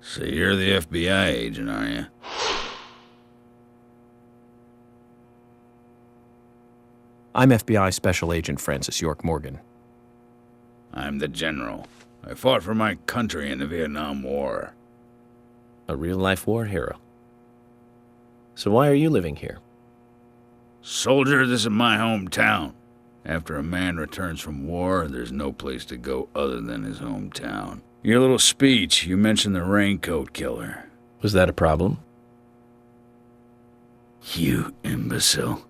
So you're the FBI agent, are you? I'm FBI Special Agent Francis York Morgan. I'm the general. I fought for my country in the Vietnam War. A real-life war hero. So why are you living here? Soldier, this is my hometown. After a man returns from war, there's no place to go other than his hometown. Your little speech, you mentioned the raincoat killer. Was that a problem? You imbecile.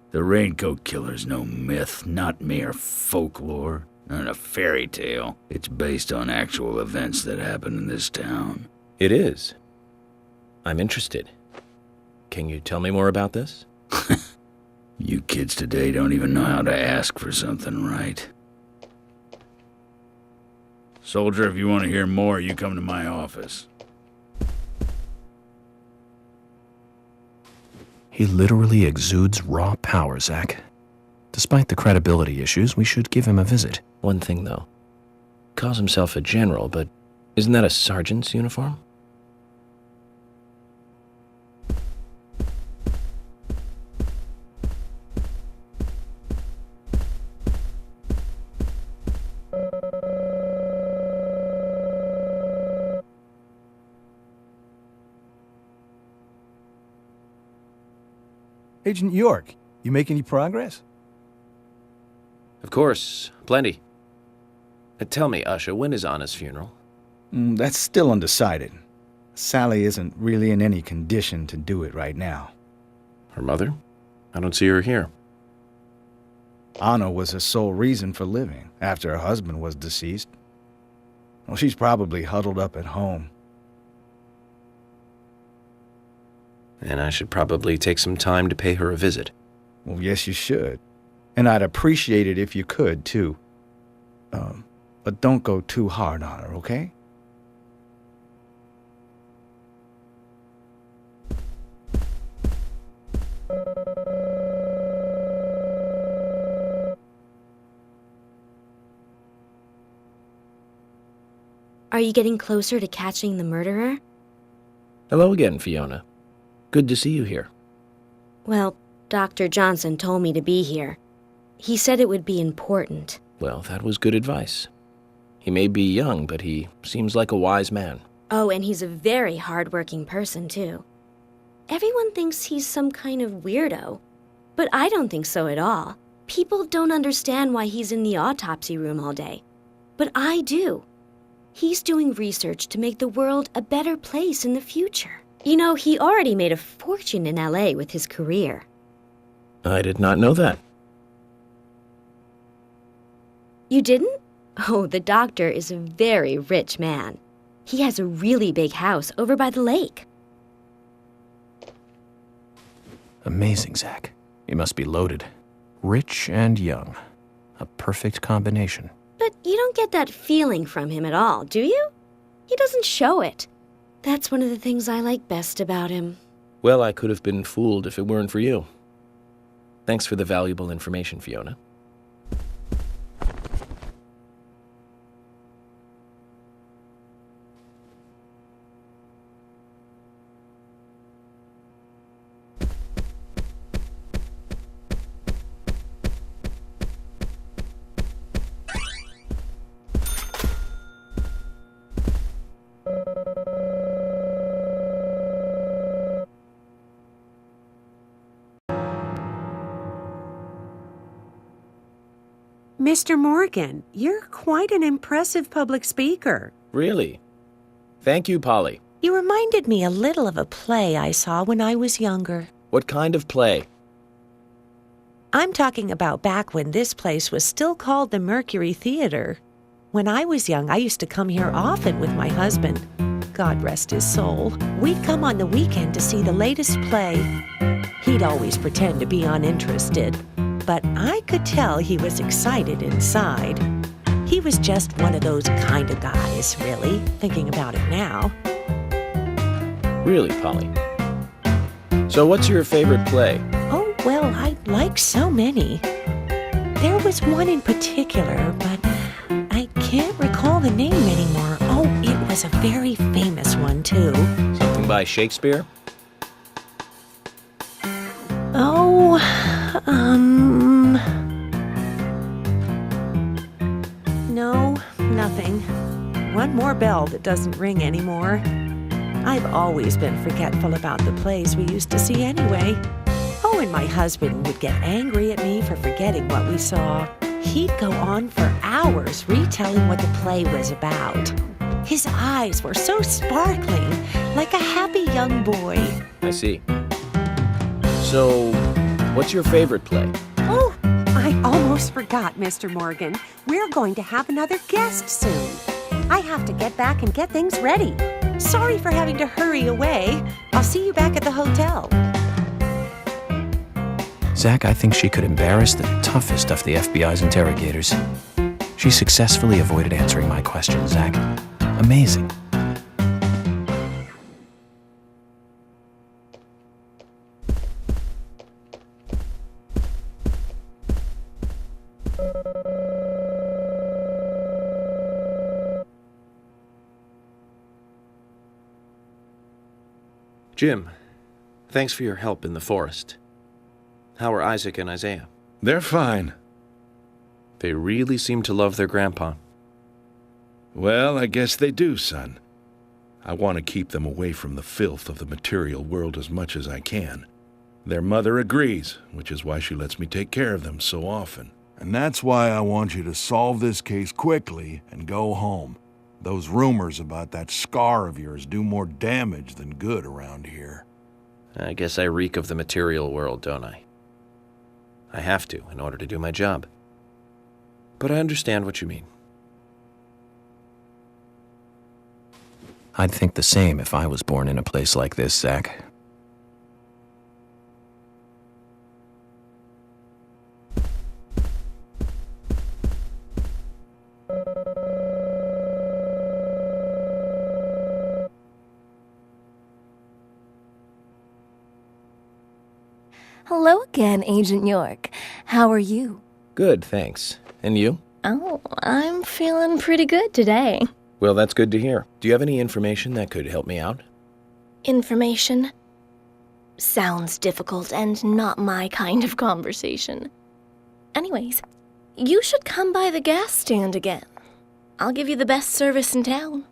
The raincoat killer's no myth, not mere folklore, not a fairy tale. It's based on actual events that happened in this town. It is. I'm interested. Can you tell me more about this? You kids today don't even know how to ask for something right. Soldier, if you want to hear more, you come to my office. He literally exudes raw power, Zach. Despite the credibility issues, we should give him a visit. One thing, though. Calls himself a general, but isn't that a sergeant's uniform? Agent York, you make any progress? Of course, plenty. Tell me, Usha, when is Anna's funeral? That's still undecided. Sally isn't really in any condition to do it right now. Her mother? I don't see her here. Anna was her sole reason for living after her husband was deceased. Well, she's probably huddled up at home. And I should probably take some time to pay her a visit. Well, yes, you should. And I'd appreciate it if you could, too. But don't go too hard on her, okay? Are you getting closer to catching the murderer? Hello again, Fiona. Good to see you here. Well, Dr. Johnson told me to be here. He said it would be important. Well, that was good advice. He may be young, but he seems like a wise man. Oh, and he's a very hard-working person, too. Everyone thinks he's some kind of weirdo, but I don't think so at all. People don't understand why he's in the autopsy room all day, but I do. He's doing research to make the world a better place in the future. You know, he already made a fortune in LA with his career. I did not know that. You didn't? Oh, the doctor is a very rich man. He has a really big house over by the lake. Amazing, Zach. He must be loaded. Rich and young. A perfect combination. But you don't get that feeling from him at all, do you? He doesn't show it. That's one of the things I like best about him. Well, I could have been fooled if it weren't for you. Thanks for the valuable information, Fiona. Mr. Morgan, you're quite an impressive public speaker. Really? Thank you, Polly. You reminded me a little of a play I saw when I was younger. What kind of play? I'm talking about back when this place was still called the Mercury Theater. When I was young, I used to come here often with my husband. God rest his soul. We'd come on the weekend to see the latest play. He'd always pretend to be uninterested, but I could tell he was excited inside. He was just one of those kind of guys, really, thinking about it now. Really, Polly? So what's your favorite play? Oh, well, I like so many. There was one in particular, but I can't recall the name anymore. Oh, it was a very famous one, too. Something by Shakespeare? Oh, no, nothing. One more bell that doesn't ring anymore. I've always been forgetful about the plays we used to see anyway. Oh, and my husband would get angry at me for forgetting what we saw. He'd go on for hours retelling what the play was about. His eyes were so sparkling, like a happy young boy. I see. So, what's your favorite play? Oh, I almost forgot, Mr. Morgan. We're going to have another guest soon. I have to get back and get things ready. Sorry for having to hurry away. I'll see you back at the hotel. Zach, I think she could embarrass the toughest of the FBI's interrogators. She successfully avoided answering my question, Zach. Amazing. Jim, thanks for your help in the forest. How are Isaac and Isaiah? They're fine. They really seem to love their grandpa. Well, I guess they do, son. I want to keep them away from the filth of the material world as much as I can. Their mother agrees, which is why she lets me take care of them so often. And that's why I want you to solve this case quickly and go home. Those rumors about that scar of yours do more damage than good around here. I guess I reek of the material world, don't I? I have to, in order to do my job. But I understand what you mean. I'd think the same if I was born in a place like this, Zach. Hello again, Agent York. How are you? Good, thanks. And you? Oh, I'm feeling pretty good today. Well, that's good to hear. Do you have any information that could help me out? Information? Sounds difficult and not my kind of conversation. Anyways, you should come by the gas stand again. I'll give you the best service in town.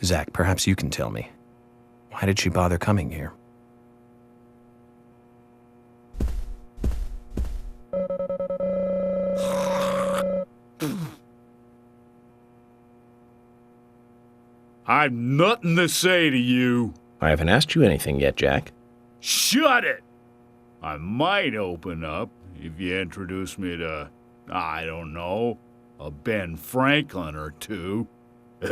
Zach, perhaps you can tell me. Why did she bother coming here? I've nothing to say to you. I haven't asked you anything yet, Jack. Shut it! I might open up if you introduce me to, I don't know, a Ben Franklin or two. Oh,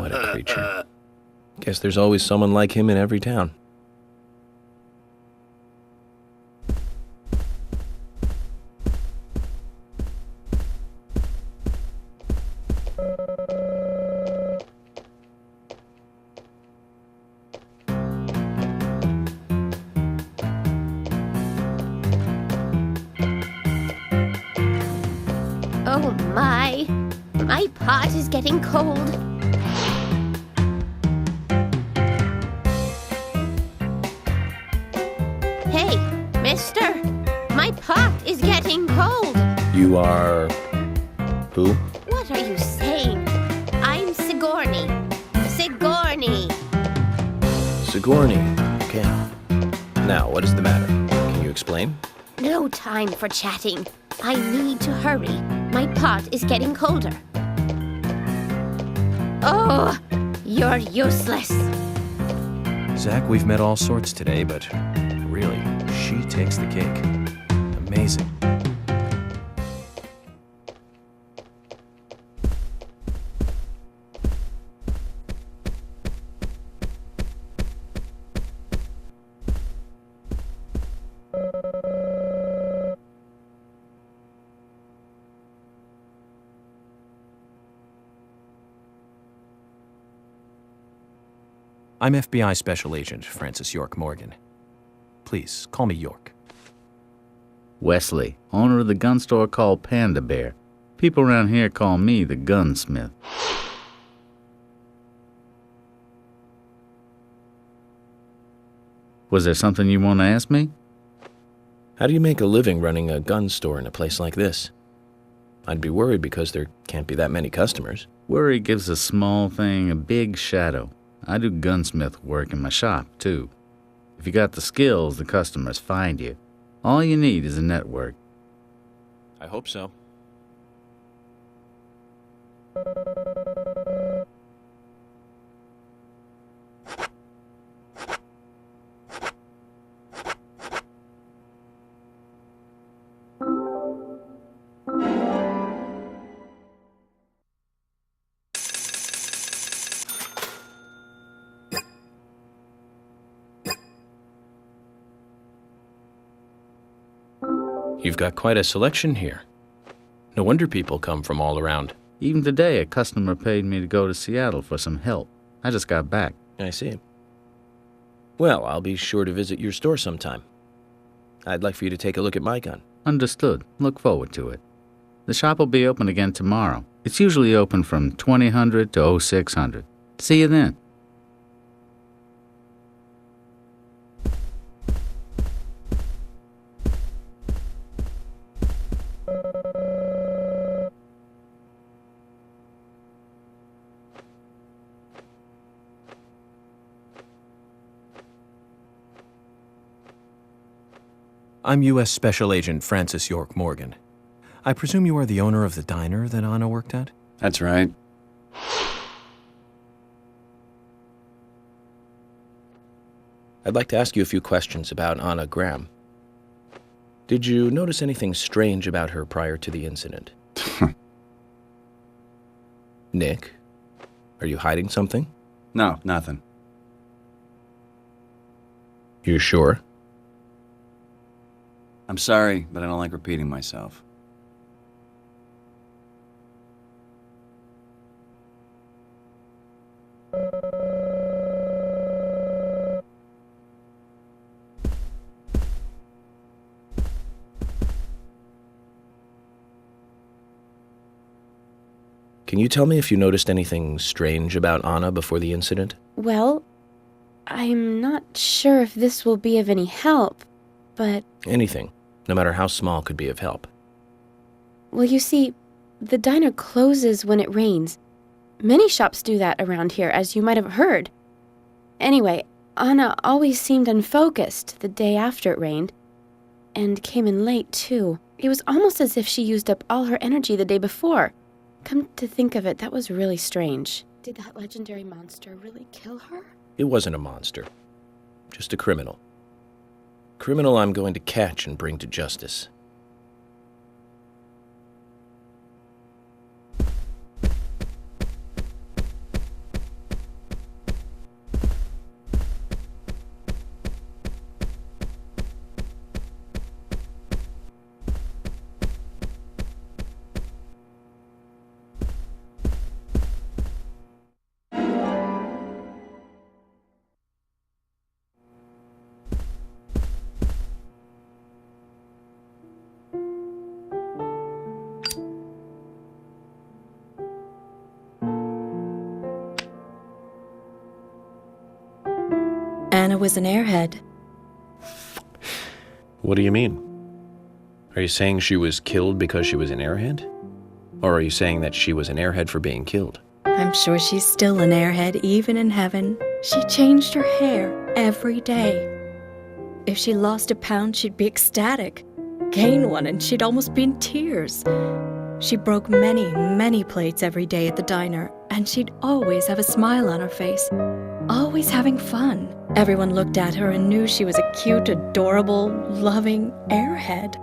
what a creature. Guess there's always someone like him in every town. Oh my pot is getting cold. Hey, mister, my pot is getting cold. You are... who? What are you saying? I'm Sigourney. Sigourney. Sigourney. Okay. Now, what is the matter? Can you explain? No time for chatting. I need to hurry. My pot is getting colder. Oh, you're useless. Zach, we've met all sorts today, but really, she takes the cake. Amazing. I'm FBI Special Agent Francis York Morgan. Please, call me York. Wesley, owner of the gun store called Panda Bear. People around here call me the gunsmith. Was there something you want to ask me? How do you make a living running a gun store in a place like this? I'd be worried because there can't be that many customers. Worry gives a small thing a big shadow. I do gunsmith work in my shop, too. If you got the skills, the customers find you. All you need is a network. I hope so. You've got quite a selection here. No wonder people come from all around. Even today, a customer paid me to go to Seattle for some help. I just got back. I see. Well, I'll be sure to visit your store sometime. I'd like for you to take a look at my gun. Understood. Look forward to it. The shop will be open again tomorrow. It's usually open from 2000 to 0600. See you then. I'm U.S. Special Agent Francis York Morgan. I presume you are the owner of the diner that Anna worked at? That's right. I'd like to ask you a few questions about Anna Graham. Did you notice anything strange about her prior to the incident? Nick, are you hiding something? No, nothing. You sure? I'm sorry, but I don't like repeating myself. Can you tell me if you noticed anything strange about Anna before the incident? Well, I'm not sure if this will be of any help, but... Anything, no matter how small, could be of help. Well, you see, the diner closes when it rains. Many shops do that around here, as you might have heard. Anyway, Anna always seemed unfocused the day after it rained, and came in late, too. It was almost as if she used up all her energy the day before. Come to think of it, that was really strange. Did that legendary monster really kill her? It wasn't a monster, just a criminal. Criminal I'm going to catch and bring to justice. Anna was an airhead. What do you mean? Are you saying she was killed because she was an airhead? Or are you saying that she was an airhead for being killed? I'm sure she's still an airhead even in heaven. She changed her hair every day. If she lost a pound, she'd be ecstatic. Gain one, and she'd almost be in tears. She broke many, many plates every day at the diner, and she'd always have a smile on her face. Always having fun. Everyone looked at her and knew she was a cute, adorable, loving airhead.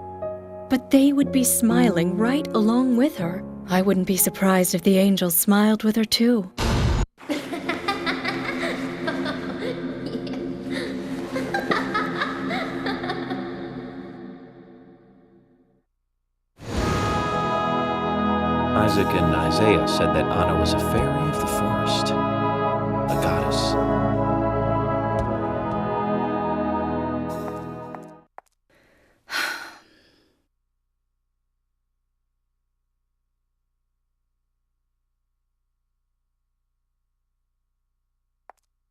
But they would be smiling right along with her. I wouldn't be surprised if the angels smiled with her too. Isaac and Isaiah said that Anna was a fairy of the forest, a goddess.